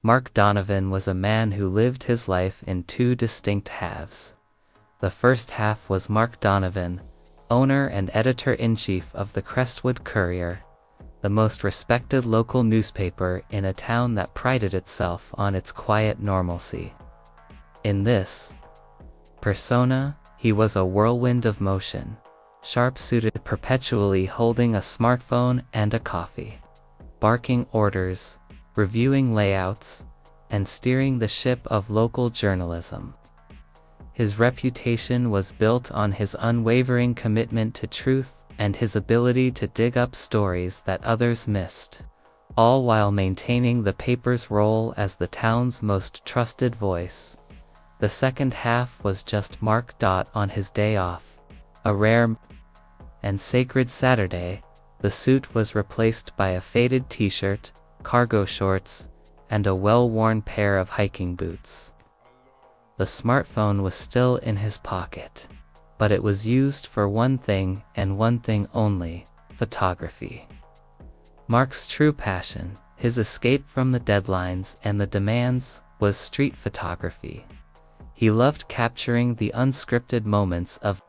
Mark Donovan was a man who lived his life in two distinct halves. The first half was Mark Donovan, owner and editor-in-chief of the Crestwood Courier, the most respected local newspaper in a town that prided itself on its quiet normalcy. In this persona, he was a whirlwind of motion, sharp-suited, perpetually holding a smartphone and a coffee, barking orders, reviewing layouts, and steering the ship of local journalism. His reputation was built on his unwavering commitment to truth and his ability to dig up stories that others missed, all while maintaining the paper's role as the town's most trusted voice. The second half was just Mark. On his day off, a rare and sacred Saturday, the suit was replaced by a faded t-shirt, cargo shorts, and a well-worn pair of hiking boots. The smartphone was still in his pocket, but it was used for one thing and one thing only: photography. Mark's true passion, his escape from the deadlines and the demands, was street photography. He loved capturing the unscripted moments of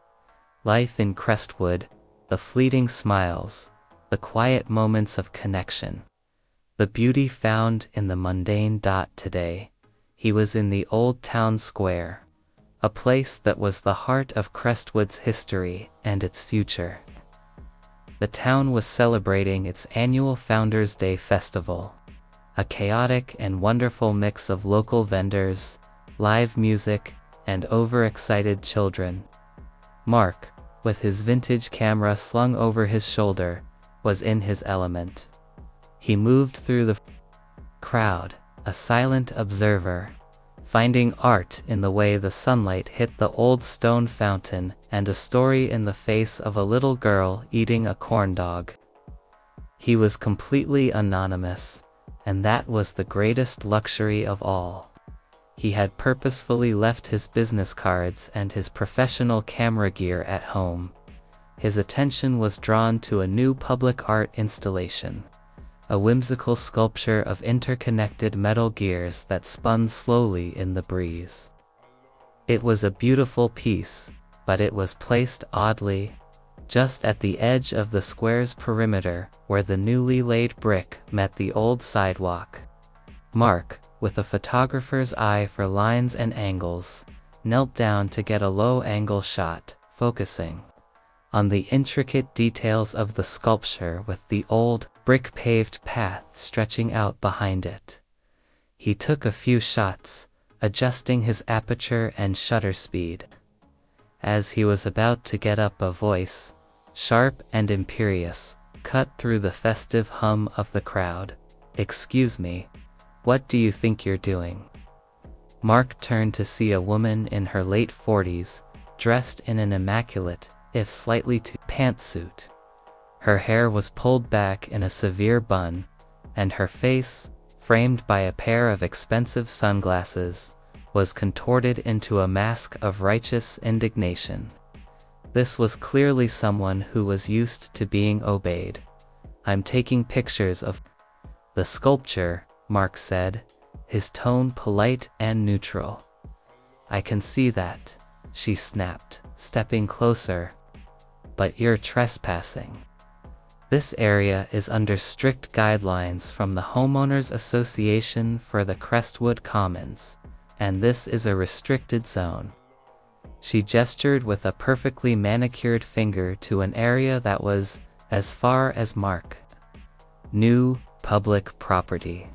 life in Crestwood, the fleeting smiles, the quiet moments of connection, the beauty found in the mundane. Today, he was in the old town square, a place that was the heart of Crestwood's history and its future. The town was celebrating its annual Founders' Day festival, a chaotic and wonderful mix of local vendors, live music, and overexcited children. Mark, with his vintage camera slung over his shoulder, was in his element. He moved through the crowd, a silent observer, finding art in the way the sunlight hit the old stone fountain and a story in the face of a little girl eating a corn dog. He was completely anonymous, and that was the greatest luxury of all. He had purposefully left his business cards and his professional camera gear at home. His attention was drawn to a new public art installation, a whimsical sculpture of interconnected metal gears that spun slowly in the breeze. It was a beautiful piece, but it was placed oddly, just at the edge of the square's perimeter where the newly laid brick met the old sidewalk. Mark, with a photographer's eye for lines and angles, knelt down to get a low-angle shot, focusing on the intricate details of the sculpture with the old, brick-paved path stretching out behind it. He took a few shots, adjusting his aperture and shutter speed. As he was about to get up, a voice, sharp and imperious, cut through the festive hum of the crowd. "Excuse me, what do you think you're doing?" Mark turned to see a woman in her late 40s, dressed in an immaculate, if slightly too pantsuit. Her hair was pulled back in a severe bun, and her face, framed by a pair of expensive sunglasses, was contorted into a mask of righteous indignation. This was clearly someone who was used to being obeyed. "I'm taking pictures of the sculpture," Mark said, his tone polite and neutral. "I can see that," she snapped, stepping closer. "But you're trespassing. This area is under strict guidelines from the Homeowners Association for the Crestwood Commons, and this is a restricted zone." She gestured with a perfectly manicured finger to an area that was, as far as Mark knew, public property.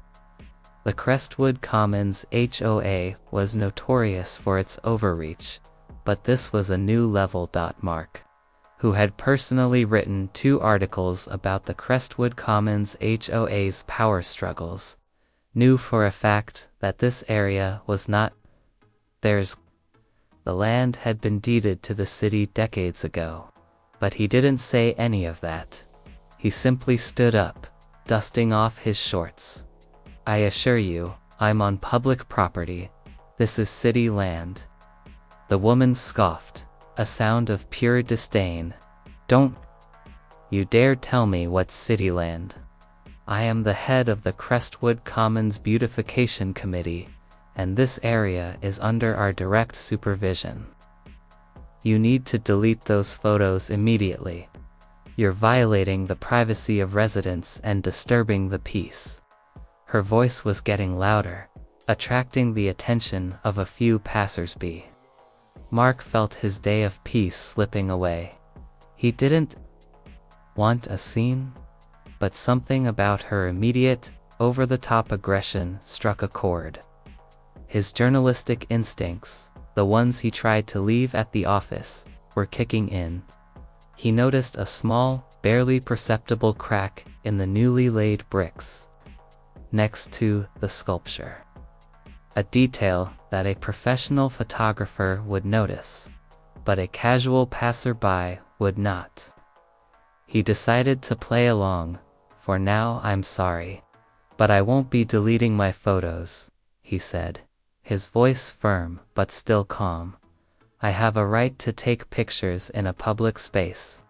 The Crestwood Commons HOA was notorious for its overreach, but this was a new level. Mark, who had personally written 2 articles about the Crestwood Commons HOA's power struggles, knew for a fact that this area was not theirs. The land had been deeded to the city decades ago, but he didn't say any of that. He simply stood up, dusting off his shorts. "I assure you, I'm on public property. This is city land." The woman scoffed, a sound of pure disdain. "Don't you dare tell me what's city land. I am the head of the Crestwood Commons Beautification Committee, and this area is under our direct supervision. You need to delete those photos immediately. You're violating the privacy of residents and disturbing the peace." Her voice was getting louder, attracting the attention of a few passers-by. Mark felt his day of peace slipping away. He didn't want a scene, but something about her immediate, over-the-top aggression struck a chord. His journalistic instincts, the ones he tried to leave at the office, were kicking in. He noticed a small, barely perceptible crack in the newly laid bricks next to the sculpture. A detail that a professional photographer would notice, but a casual passerby would not. He decided to play along. "For now, I'm sorry, but I won't be deleting my photos," he said, his voice firm but still calm. "I have a right to take pictures in a public space."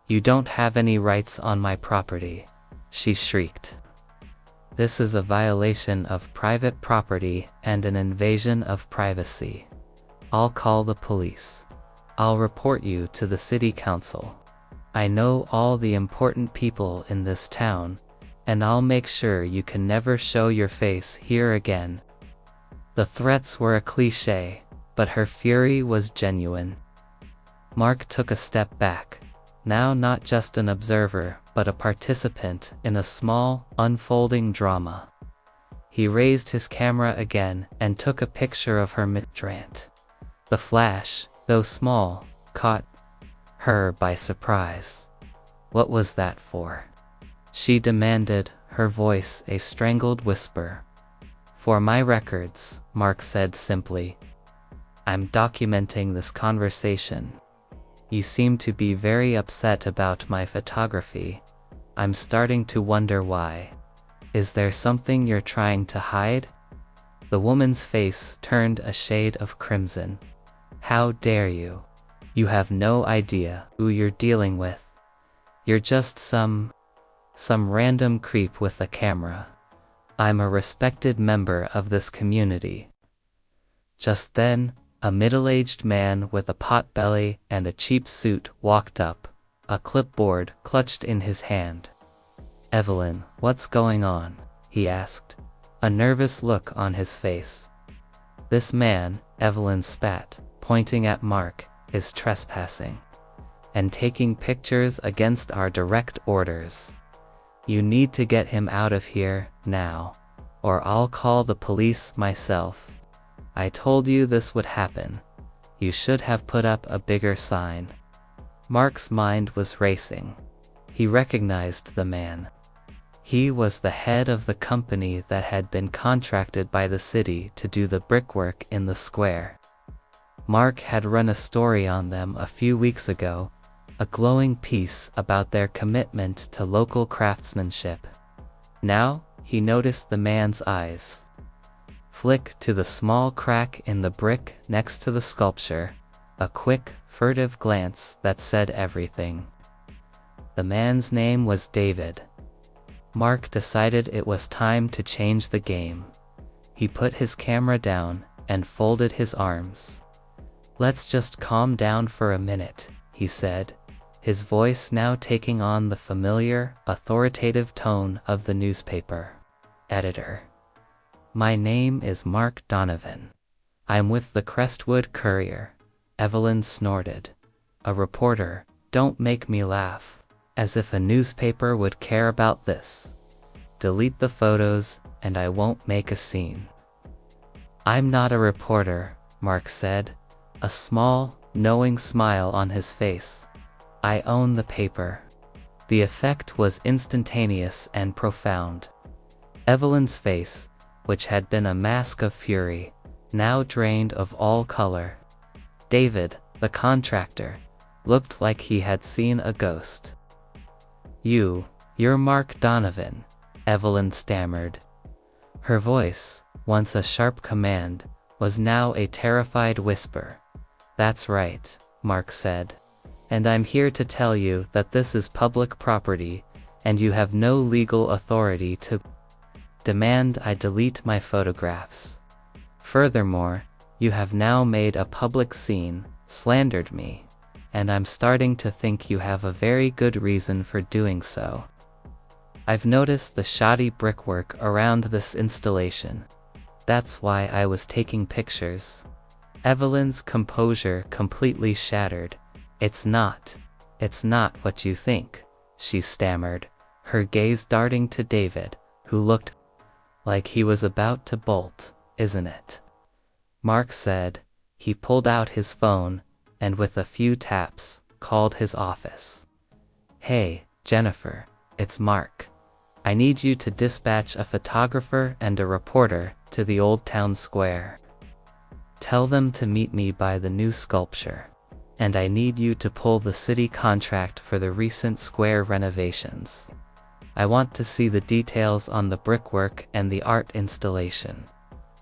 "You don't have any rights on my property," she shrieked. "This is a violation of private property and an invasion of privacy. I'll call the police. I'll report you to the city council. I know all the important people in this town, and I'll make sure you can never show your face here again." The threats were a cliché, but her fury was genuine. Mark took a step back, now not just an observer, but a participant in a small, unfolding drama. He raised his camera again and took a picture of her midrant. The flash, though small, caught her by surprise. "What was that for?" she demanded, her voice a strangled whisper. "For my records," Mark said simply. "I'm documenting this conversation. You seem to be very upset about my photography. I'm starting to wonder why. Is there something you're trying to hide?" The woman's face turned a shade of crimson. "How dare you? You have no idea who you're dealing with. You're just some random creep with a camera. I'm a respected member of this community." Just then, a middle-aged man with a pot-belly and a cheap suit walked up, a clipboard clutched in his hand. "Evelyn, what's going on?" he asked, a nervous look on his face. "This man," Evelyn spat, pointing at Mark, "is trespassing and taking pictures against our direct orders. You need to get him out of here, now, or I'll call the police myself. I told you this would happen. You should have put up a bigger sign." Mark's mind was racing. He recognized the man. He was the head of the company that had been contracted by the city to do the brickwork in the square. Mark had run a story on them a few weeks ago, a glowing piece about their commitment to local craftsmanship. Now, he noticed the man's eyes flick to the small crack in the brick next to the sculpture, a quick, furtive glance that said everything. The man's name was David. Mark decided it was time to change the game. He put his camera down and folded his arms. "Let's just calm down for a minute," he said, his voice now taking on the familiar, authoritative tone of the newspaper editor. "My name is Mark Donovan. I'm with the Crestwood Courier," Evelyn snorted. "A reporter, don't make me laugh. As if a newspaper would care about this. Delete the photos, and I won't make a scene." "I'm not a reporter," Mark said, a small, knowing smile on his face. "I own the paper." The effect was instantaneous and profound. Evelyn's face, which had been a mask of fury, now drained of all color. David, the contractor, looked like he had seen a ghost. You're Mark Donovan," Evelyn stammered. Her voice, once a sharp command, was now a terrified whisper. "That's right," Mark said. "And I'm here to tell you that this is public property, and you have no legal authority to demand I delete my photographs. Furthermore, you have now made a public scene, slandered me, and I'm starting to think you have a very good reason for doing so. I've noticed the shoddy brickwork around this installation. That's why I was taking pictures. Evelyn's composure completely shattered. It's not what you think, she stammered, her gaze darting to David, who looked like he was about to bolt. Isn't it? Mark said. He pulled out his phone, and with a few taps, called his office. Hey, Jennifer, it's Mark. I need you to dispatch a photographer and a reporter to the Old Town Square. Tell them to meet me by the new sculpture. And I need you to pull the city contract for the recent square renovations. I want to see the details on the brickwork and the art installation.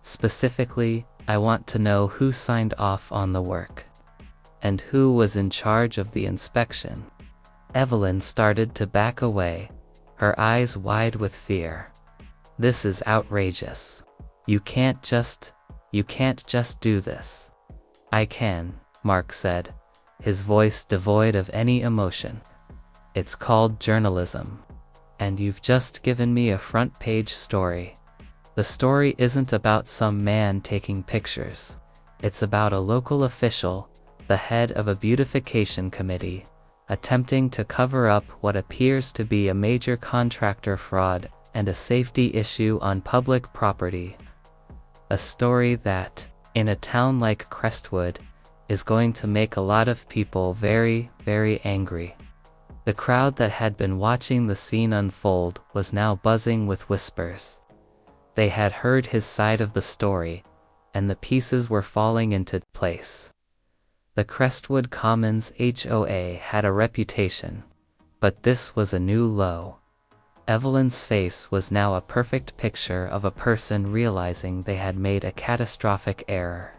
Specifically, I want to know who signed off on the work. And who was in charge of the inspection. Evelyn started to back away, her eyes wide with fear. This is outrageous. You can't just do this. I can, Mark said, his voice devoid of any emotion. It's called journalism. And you've just given me a front-page story. The story isn't about some man taking pictures. It's about a local official, the head of a beautification committee, attempting to cover up what appears to be a major contractor fraud and a safety issue on public property. A story that, in a town like Crestwood, is going to make a lot of people very, very angry. The crowd that had been watching the scene unfold was now buzzing with whispers. They had heard his side of the story, and the pieces were falling into place. The Crestwood Commons HOA had a reputation, but this was a new low. Evelyn's face was now a perfect picture of a person realizing they had made a catastrophic error.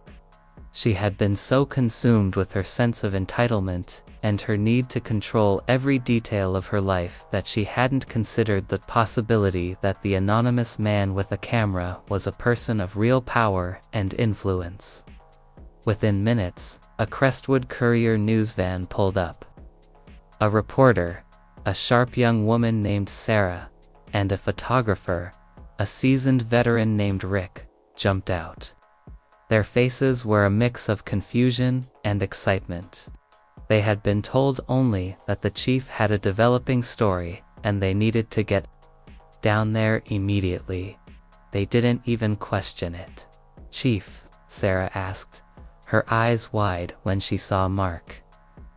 She had been so consumed with her sense of entitlement and her need to control every detail of her life that she hadn't considered the possibility that the anonymous man with a camera was a person of real power and influence. Within minutes, a Crestwood Courier news van pulled up. A reporter, a sharp young woman named Sarah, and a photographer, a seasoned veteran named Rick, jumped out. Their faces were a mix of confusion and excitement. They had been told only that the chief had a developing story, and they needed to get down there immediately. They didn't even question it. Chief, Sarah asked, her eyes wide when she saw Mark.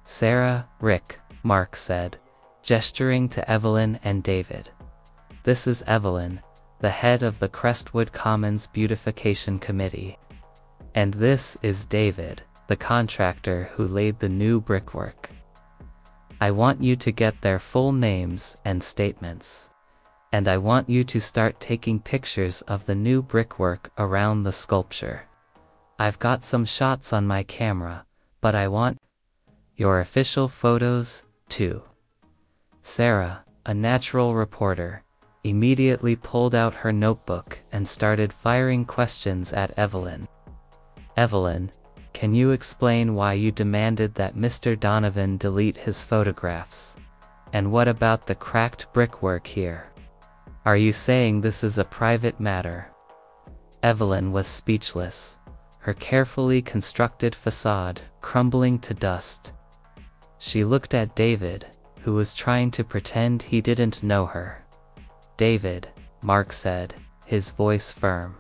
Sarah, Rick, Mark said, gesturing to Evelyn and David. This is Evelyn, the head of the Crestwood Commons Beautification Committee. And this is David, the contractor who laid the new brickwork. I want you to get their full names and statements. And I want you to start taking pictures of the new brickwork around the sculpture. I've got some shots on my camera, but I want your official photos, too. Sarah, a natural reporter, immediately pulled out her notebook and started firing questions at Evelyn. Evelyn, can you explain why you demanded that Mr. Donovan delete his photographs? And what about the cracked brickwork here? Are you saying this is a private matter? Evelyn was speechless, her carefully constructed facade crumbling to dust. She looked at David, who was trying to pretend he didn't know her. David, Mark said, his voice firm.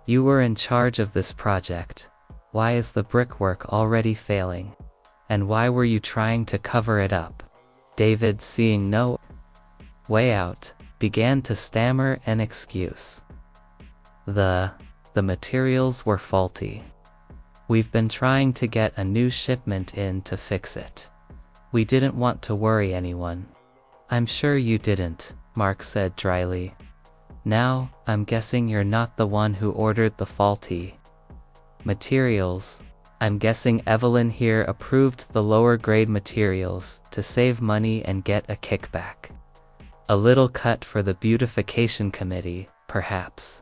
You were in charge of this project. Why is the brickwork already failing? And why were you trying to cover it up? David, seeing no way out, began to stammer an excuse. The materials were faulty. We've been trying to get a new shipment in to fix it. We didn't want to worry anyone. I'm sure you didn't, Mark said dryly. Now, I'm guessing you're not the one who ordered the faulty materials. I'm guessing Evelyn here approved the lower grade materials to save money and get a kickback. A little cut for the Beautification Committee, perhaps.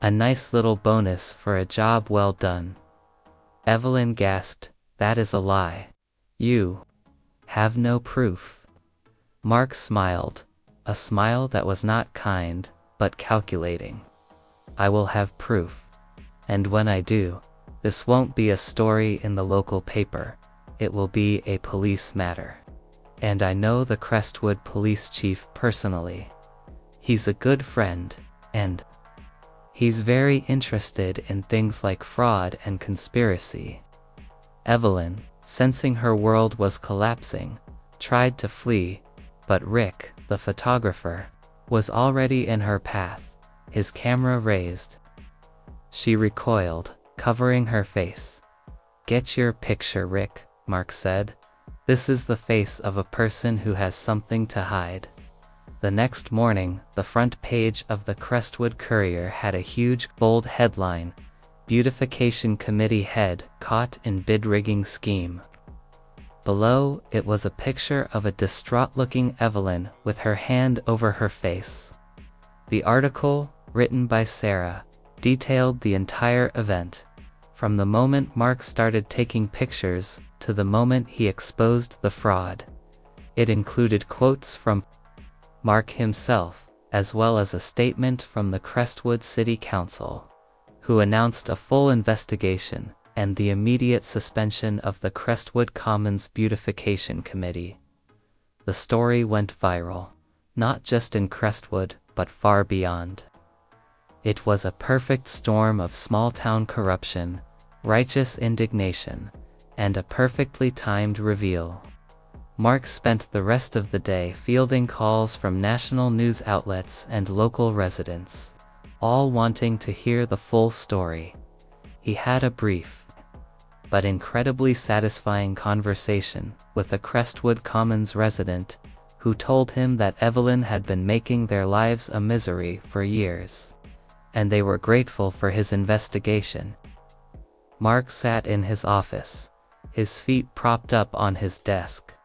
A nice little bonus for a job well done. Evelyn gasped, "That is a lie. You have no proof." Mark smiled, a smile that was not kind, but calculating. "I will have proof. And when I do, this won't be a story in the local paper. It will be a police matter. And I know the Crestwood police chief personally. He's a good friend, and he's very interested in things like fraud and conspiracy." Evelyn, sensing her world was collapsing, tried to flee, but Rick, the photographer, was already in her path, his camera raised. She recoiled, covering her face. "Get your picture, Rick," Mark said. "This is the face of a person who has something to hide." The next morning, the front page of the Crestwood Courier had a huge, bold headline, "Beautification Committee Head Caught in Bid Rigging Scheme." Below, it was a picture of a distraught-looking Evelyn with her hand over her face. The article, written by Sarah, detailed the entire event, from the moment Mark started taking pictures to the moment he exposed the fraud. It included quotes from Mark himself, as well as a statement from the Crestwood City Council, who announced a full investigation and the immediate suspension of the Crestwood Commons Beautification Committee. The story went viral, not just in Crestwood, but far beyond. It was a perfect storm of small-town corruption, righteous indignation, and a perfectly timed reveal. Mark spent the rest of the day fielding calls from national news outlets and local residents, all wanting to hear the full story. He had a brief, but incredibly satisfying conversation with a Crestwood Commons resident who told him that Evelyn had been making their lives a misery for years, and they were grateful for his investigation. Mark sat in his office, his feet propped up on his desk.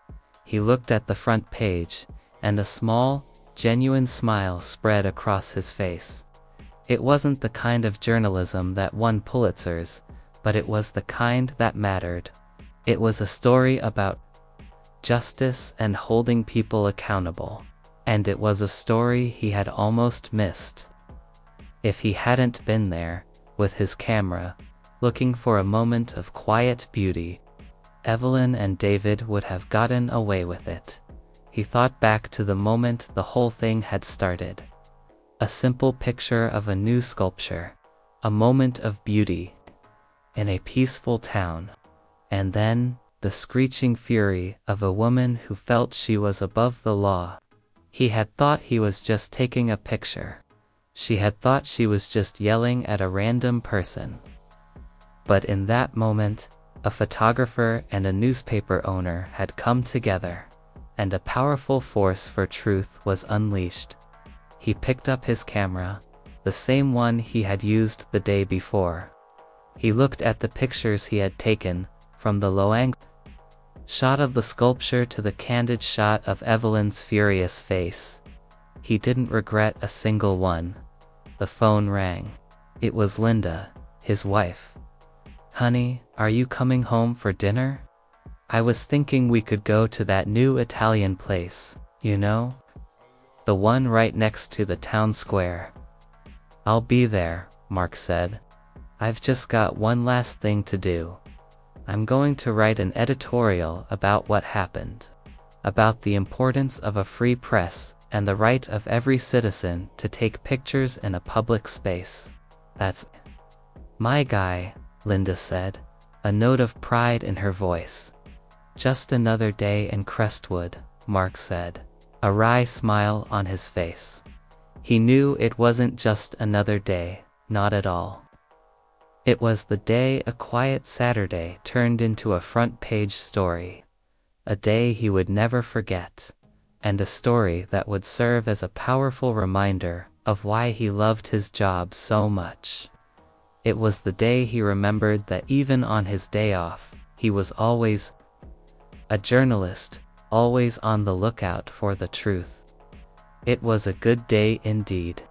He looked at the front page, and a small, genuine smile spread across his face. It wasn't the kind of journalism that won Pulitzers, but it was the kind that mattered. It was a story about justice and holding people accountable, and it was a story he had almost missed. If he hadn't been there, with his camera, looking for a moment of quiet beauty, Evelyn and David would have gotten away with it. He thought back to the moment the whole thing had started. A simple picture of a new sculpture, a moment of beauty, in a peaceful town, and then the screeching fury of a woman who felt she was above the law. He had thought he was just taking a picture. She had thought she was just yelling at a random person. But in that moment, a photographer and a newspaper owner had come together, and a powerful force for truth was unleashed. He picked up his camera, the same one he had used the day before. He looked at the pictures he had taken, from the low-angle shot of the sculpture to the candid shot of Evelyn's furious face. He didn't regret a single one. The phone rang. It was Linda, his wife. "Honey, are you coming home for dinner? I was thinking we could go to that new Italian place, you know? The one right next to the town square." "I'll be there," Mark said. "I've just got one last thing to do. I'm going to write an editorial about what happened, about the importance of a free press and the right of every citizen to take pictures in a public space. That's my guy," Linda said, a note of pride in her voice. "Just another day in Crestwood," Mark said, a wry smile on his face. He knew it wasn't just another day, not at all. It was the day a quiet Saturday turned into a front-page story. A day he would never forget, and a story that would serve as a powerful reminder of why he loved his job so much. It was the day he remembered that even on his day off, he was always a journalist, always on the lookout for the truth. It was a good day indeed.